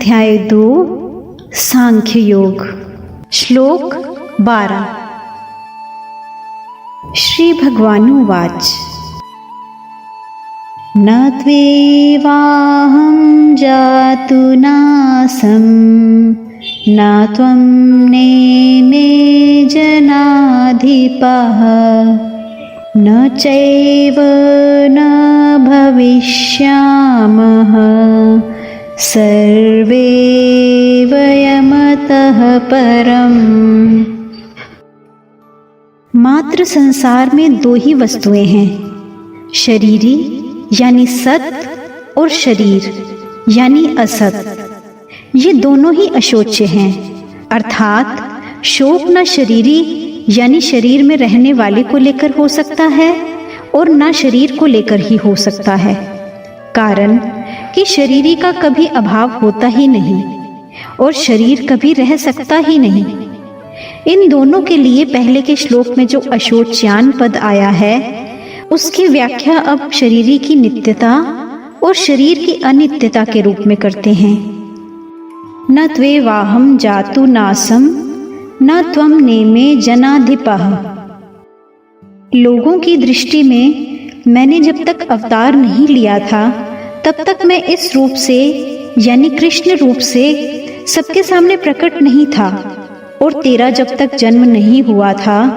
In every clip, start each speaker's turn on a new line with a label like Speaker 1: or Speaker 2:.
Speaker 1: अध्याय 2 सांख्य योग। श्लोक 12। श्री भगवानुवाच न त्वेवाहं जातु नासं न त्वं नेमे जनाधिपः न चैव न भविष्यामः सर्वे वयमतः परम्। मात्र संसार में दो ही वस्तुएं हैं, शरीरी यानी सत और शरीर यानी असत। ये दोनों ही अशोच्य हैं, अर्थात शोक न शरीरी यानी शरीर में रहने वाले को लेकर हो सकता है और न शरीर को लेकर ही हो सकता है, कारण कि शरीरी का कभी अभाव होता ही नहीं और शरीर कभी रह सकता ही नहीं। इन दोनों के लिए पहले के श्लोक में जो अशोच्यान पद आया है उसकी व्याख्या अब शरीरी की नित्यता और शरीर की अनित्यता के रूप में करते हैं। न त्वेवाहं जातु नासं न त्वं नेमे जनाधिपः। लोगों की दृष्टि में मैंने जब तक अवतार नहीं लिया था तब तक मैं इस रूप से यानी कृष्ण रूप से सबके सामने प्रकट नहीं था, और तेरा जब तक जन्म नहीं हुआ था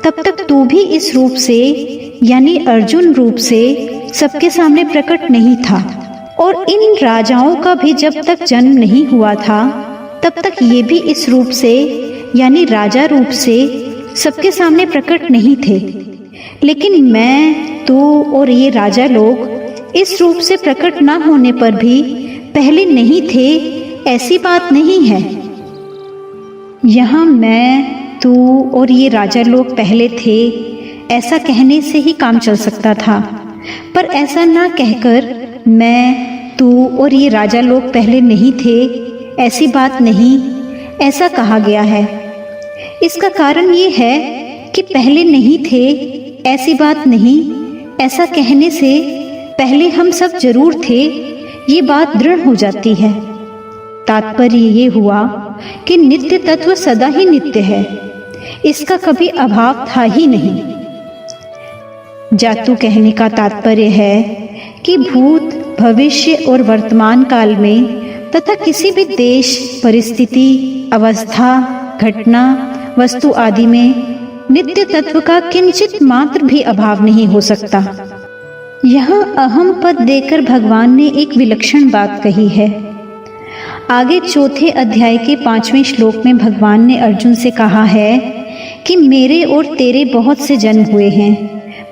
Speaker 1: तब तक तू भी इस रूप से यानी अर्जुन रूप से सबके सामने प्रकट नहीं था, और इन राजाओं का भी जब तक जन्म नहीं हुआ था तब तक ये भी इस रूप से यानी राजा रूप से सबके सामने प्रकट नहीं थे। लेकिन मैं, तू और ये राजा लोग इस रूप से प्रकट ना होने पर भी पहले नहीं थे, ऐसी बात नहीं है। यहाँ मैं, तू और ये राजा लोग पहले थे ऐसा कहने से ही काम चल सकता था, पर ऐसा ना कहकर मैं, तू और ये राजा लोग पहले नहीं थे ऐसी बात नहीं, ऐसा कहा गया है। इसका कारण ये है कि पहले नहीं थे ऐसी बात नहीं, ऐसा कहने से पहले हम सब जरूर थे ये बात दृढ़ हो जाती है। तात्पर्य ये हुआ कि नित्य तत्व सदा ही नित्य है, इसका कभी अभाव था ही नहीं। जातु कहने का तात्पर्य है कि भूत, भविष्य और वर्तमान काल में तथा किसी भी देश, परिस्थिति, अवस्था, घटना, वस्तु आदि में नित्य तत्व का किंचित मात्र भी अभाव नहीं हो सकता। यहाँ अहम पद देकर भगवान ने एक विलक्षण बात कही है। आगे चौथे अध्याय के 5वें श्लोक में भगवान ने अर्जुन से कहा है कि मेरे और तेरे बहुत से जन्म हुए हैं,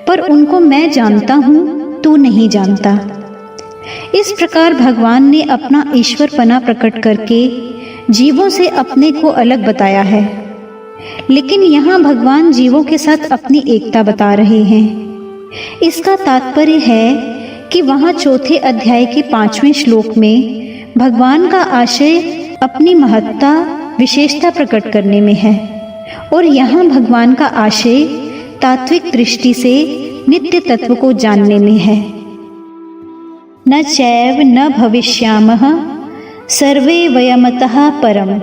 Speaker 1: पर उनको मैं जानता हूँ, तू नहीं जानता। इस प्रकार भगवान ने अपना ईश्वरपना प्रकट करके जीवों से अपने को अलग बताया है। लेकिन यहाँ भगवान जीवों के साथ अपनी एकता बता रहे हैं। इसका तात्पर्य है कि वहाँ चौथे अध्याय के 5वें श्लोक में भगवान का आशय अपनी महत्ता, विशेषता प्रकट करने में है, और यहाँ भगवान का आशय तात्विक दृष्टि से नित्य तत्व को जानने में है। न चैव न भविष्यामः सर्वे वयमतः परम्।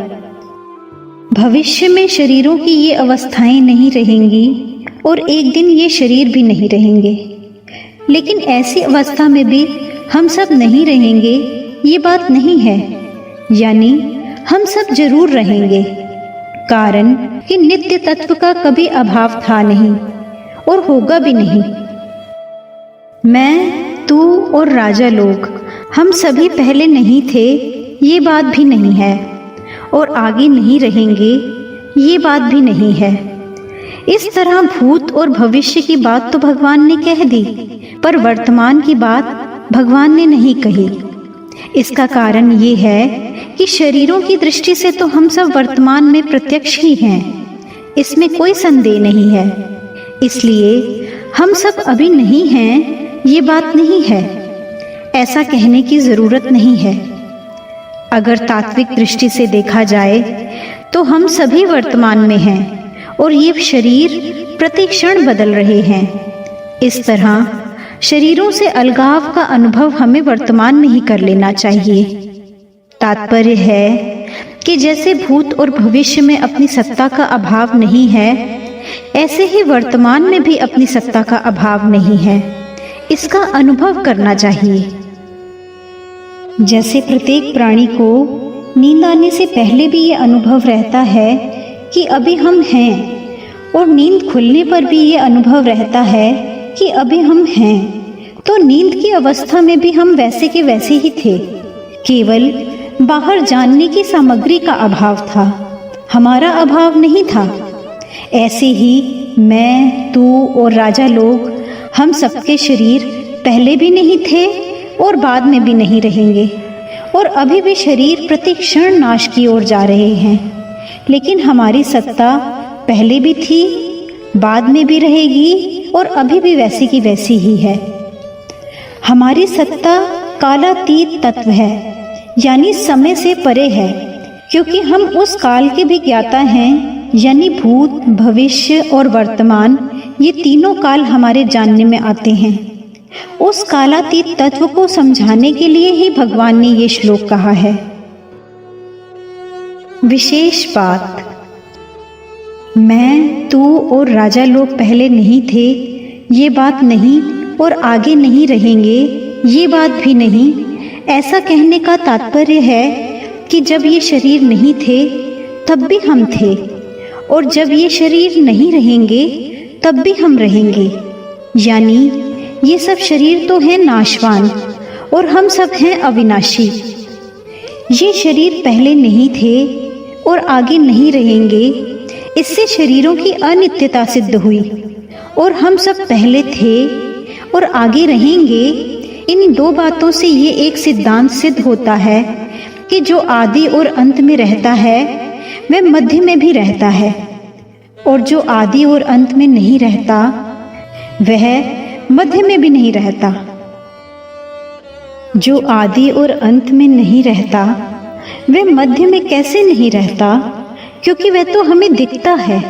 Speaker 1: भविष्य में शरीरों की ये अवस्थाएं नहीं रहेंगी और एक दिन ये शरीर भी नहीं रहेंगे, लेकिन ऐसी अवस्था में भी हम सब नहीं रहेंगे ये बात नहीं है, यानी हम सब जरूर रहेंगे, कारण कि नित्य तत्व का कभी अभाव था नहीं और होगा भी नहीं। मैं, तू और राजा लोग हम सभी पहले नहीं थे ये बात भी नहीं है, और आगे नहीं रहेंगे ये बात भी नहीं है। इस तरह भूत और भविष्य की बात तो भगवान ने कह दी, पर वर्तमान की बात भगवान ने नहीं कही। इसका कारण ये है कि शरीरों की दृष्टि से तो हम सब वर्तमान में प्रत्यक्ष ही हैं, इसमें कोई संदेह नहीं है। इसलिए हम सब अभी नहीं हैं ये बात नहीं है, ऐसा कहने की जरूरत नहीं है। अगर तात्विक दृष्टि से देखा जाए तो हम सभी वर्तमान में हैं और ये शरीर प्रति क्षण बदल रहे हैं। इस तरह शरीरों से अलगाव का अनुभव हमें वर्तमान में ही कर लेना चाहिए। तात्पर्य है कि जैसे भूत और भविष्य में अपनी सत्ता का अभाव नहीं है, ऐसे ही वर्तमान में भी अपनी सत्ता का अभाव नहीं है। इसका अनुभव करना चाहिए। जैसे प्रत्येक प्राणी को नींद आने से पहले भी ये अनुभव रहता है कि अभी हम हैं, और नींद खुलने पर भी ये अनुभव रहता है कि अभी हम हैं, तो नींद की अवस्था में भी हम वैसे के वैसे ही थे, केवल बाहर जानने की सामग्री का अभाव था, हमारा अभाव नहीं था। ऐसे ही मैं, तू और राजा लोग, हम सबके शरीर पहले भी नहीं थे और बाद में भी नहीं रहेंगे, और अभी भी शरीर प्रति क्षण नाश की ओर जा रहे हैं। लेकिन हमारी सत्ता पहले भी थी, बाद में भी रहेगी और अभी भी वैसी की वैसी ही है। हमारी सत्ता कालातीत तत्व है, यानी समय से परे है, क्योंकि हम उस काल के भी ज्ञाता हैं, यानी भूत, भविष्य और वर्तमान, ये तीनों काल हमारे जानने में आते हैं। उस कालातीत तत्व को समझाने के लिए ही भगवान ने ये श्लोक कहा है। विशेष बात, मैं, तू और राजा लोग पहले नहीं थे, ये बात नहीं, और आगे नहीं रहेंगे, ये बात भी नहीं। ऐसा कहने का तात्पर्य है कि जब ये शरीर नहीं थे तब भी हम थे, और जब ये शरीर नहीं रहेंगे तब भी हम रहेंगे। यानी ये सब शरीर तो हैं नाशवान और हम सब हैं अविनाशी। ये शरीर पहले नहीं थे और आगे नहीं रहेंगे, इससे शरीरों की अनित्यता सिद्ध हुई, और हम सब पहले थे और आगे रहेंगे। इन दो बातों से ये एक सिद्धांत सिद्ध होता है कि जो आदि और अंत में रहता है वह मध्य में भी रहता है, और जो आदि और अंत में नहीं रहता वह मध्य में भी नहीं रहता। जो आदि और अंत में नहीं रहता वह मध्य में कैसे नहीं रहता, क्योंकि वह तो हमें दिखता है।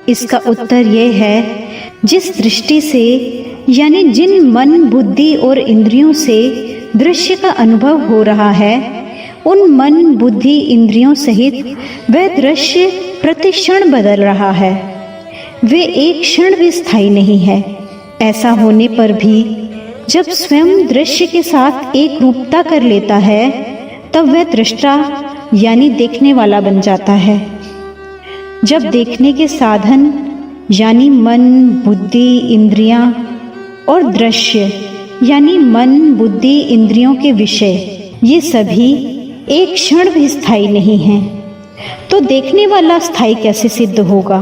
Speaker 1: इसका उत्तर यह है, जिस दृष्टि से, यानी जिन मन, बुद्धि और इंद्रियों से दृश्य का अनुभव हो रहा है, उन मन, बुद्धि, इंद्रियों सहित वह दृश्य प्रतिक्षण बदल रहा है। वे एक क्षण भी स्थायी नहीं है। ऐसा होने पर भी जब स्वयं दृश्य के साथ एक रूपता कर लेता है, तब वह दृष्टा यानी देखने वाला बन जाता है। जब देखने के साधन यानी मन, बुद्धि, इंद्रियां और दृश्य यानी मन, बुद्धि, इंद्रियों के विषय, ये सभी एक क्षण भी स्थायी नहीं हैं, तो देखने वाला स्थायी कैसे सिद्ध होगा?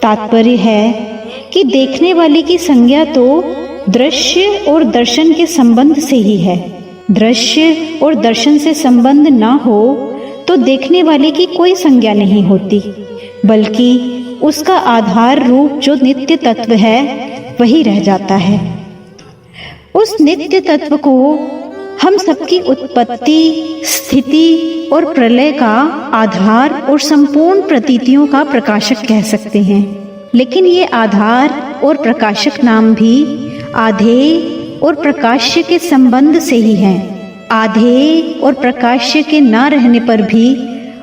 Speaker 1: तात्पर्य है कि देखने वाले की संज्ञा तो दृश्य और दर्शन के संबंध से ही है। दृश्य और दर्शन से संबंध ना हो तो देखने वाले की कोई संज्ञा नहीं होती, बल्कि उसका आधार रूप जो नित्य तत्व है वही रह जाता है। उस नित्य तत्व को हम सबकी उत्पत्ति, स्थिति और प्रलय का आधार और संपूर्ण प्रतीतियों का प्रकाशक कह सकते हैं। लेकिन ये आधार और प्रकाशक नाम भी आधेय और प्रकाश्य के संबंध से ही हैं। आधेय और प्रकाश्य के ना रहने पर भी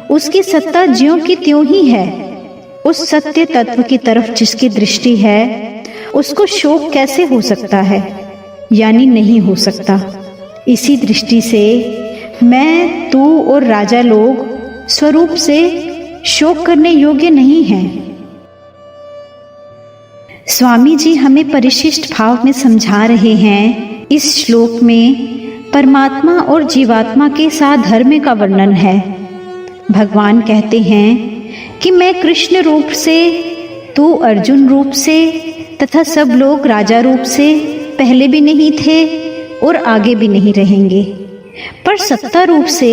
Speaker 1: उसकी सत्ता ज्यों की त्यों ही है। उस सत्य तत्व की तरफ जिसकी दृष्टि है, उसको शोक कैसे हो सकता है? यानी नहीं हो सकता। इसी दृष्टि से मैं, तू और राजा लोग स्वरूप से शोक करने योग्य नहीं हैं। स्वामी जी हमें परिशिष्ट भाव में समझा रहे हैं। इस श्लोक में परमात्मा और जीवात्मा के साधर्म्य का वर्णन है। भगवान कहते हैं कि मैं कृष्ण रूप से, तू अर्जुन रूप से तथा सब लोग राजा रूप से पहले भी नहीं थे और आगे भी नहीं रहेंगे, पर सत्ता रूप से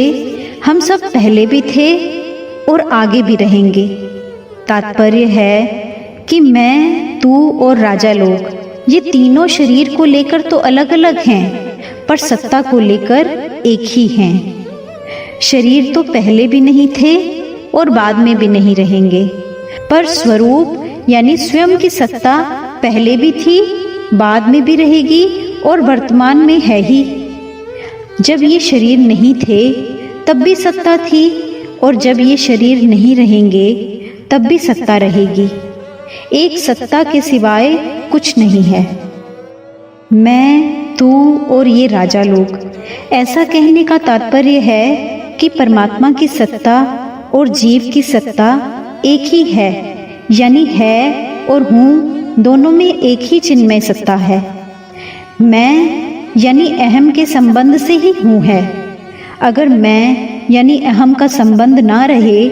Speaker 1: हम सब पहले भी थे और आगे भी रहेंगे। तात्पर्य है कि मैं, तू और राजा लोग ये तीनों शरीर को लेकर तो अलग अलग हैं, पर सत्ता को लेकर एक ही हैं। शरीर तो पहले भी नहीं थे और बाद में भी नहीं रहेंगे, पर स्वरूप यानी स्वयं की सत्ता पहले भी थी, बाद में भी रहेगी और वर्तमान में है ही। जब ये शरीर नहीं थे तब भी सत्ता थी, और जब ये शरीर नहीं रहेंगे तब भी सत्ता रहेगी। एक सत्ता के सिवाय कुछ नहीं है। मैं, तू और ये राजा लोग, ऐसा कहने का तात्पर्य है कि परमात्मा की सत्ता और जीव की सत्ता एक ही है, यानी है और हूँ दोनों में एक ही चिन्मय सत्ता है। मैं यानी अहम के संबंध से ही हूँ है। अगर मैं यानी अहम का संबंध ना रहे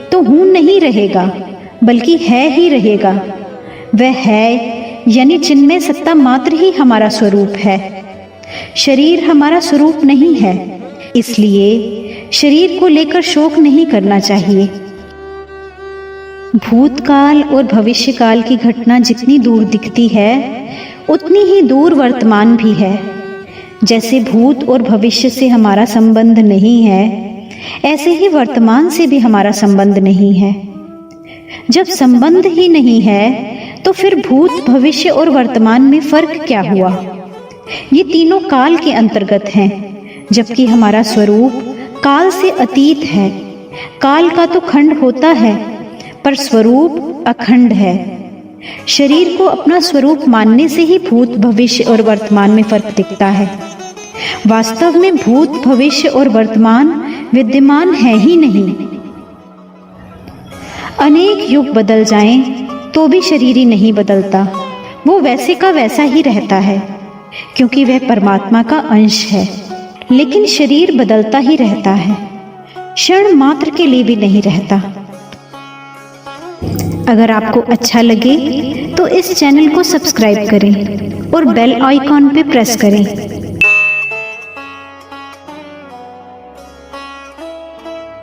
Speaker 1: तो हूँ नहीं रहेगा, बल्कि है ही रहेगा। वह है यानी चिन्मय सत्ता मात्र ही हमारा स्वरूप है। शरीर हमारा स्वरूप नहीं है, इसलिए शरीर को लेकर शोक नहीं करना चाहिए। भूतकाल और भविष्यकाल की घटना जितनी दूर दिखती है उतनी ही दूर वर्तमान भी है। जैसे भूत और भविष्य से हमारा संबंध नहीं है, ऐसे ही वर्तमान से भी हमारा संबंध नहीं है। जब संबंध ही नहीं है तो फिर भूत, भविष्य और वर्तमान में फर्क क्या हुआ? ये तीनों काल के अंतर्गत हैं, जबकि हमारा स्वरूप काल से अतीत है। काल का तो खंड होता है, पर स्वरूप अखंड है। शरीर को अपना स्वरूप मानने से ही भूत, भविष्य और वर्तमान में फर्क दिखता है। वास्तव में भूत, भविष्य और वर्तमान विद्यमान है ही नहीं। अनेक युग बदल जाएं तो भी शरीर ही नहीं बदलता, वो वैसे का वैसा ही रहता है, क्योंकि वह परमात्मा का अंश है। लेकिन शरीर बदलता ही रहता है, क्षण मात्र के लिए भी नहीं रहता। अगर आपको अच्छा लगे तो इस चैनल को सब्सक्राइब करें और बेल आइकॉन पे प्रेस करें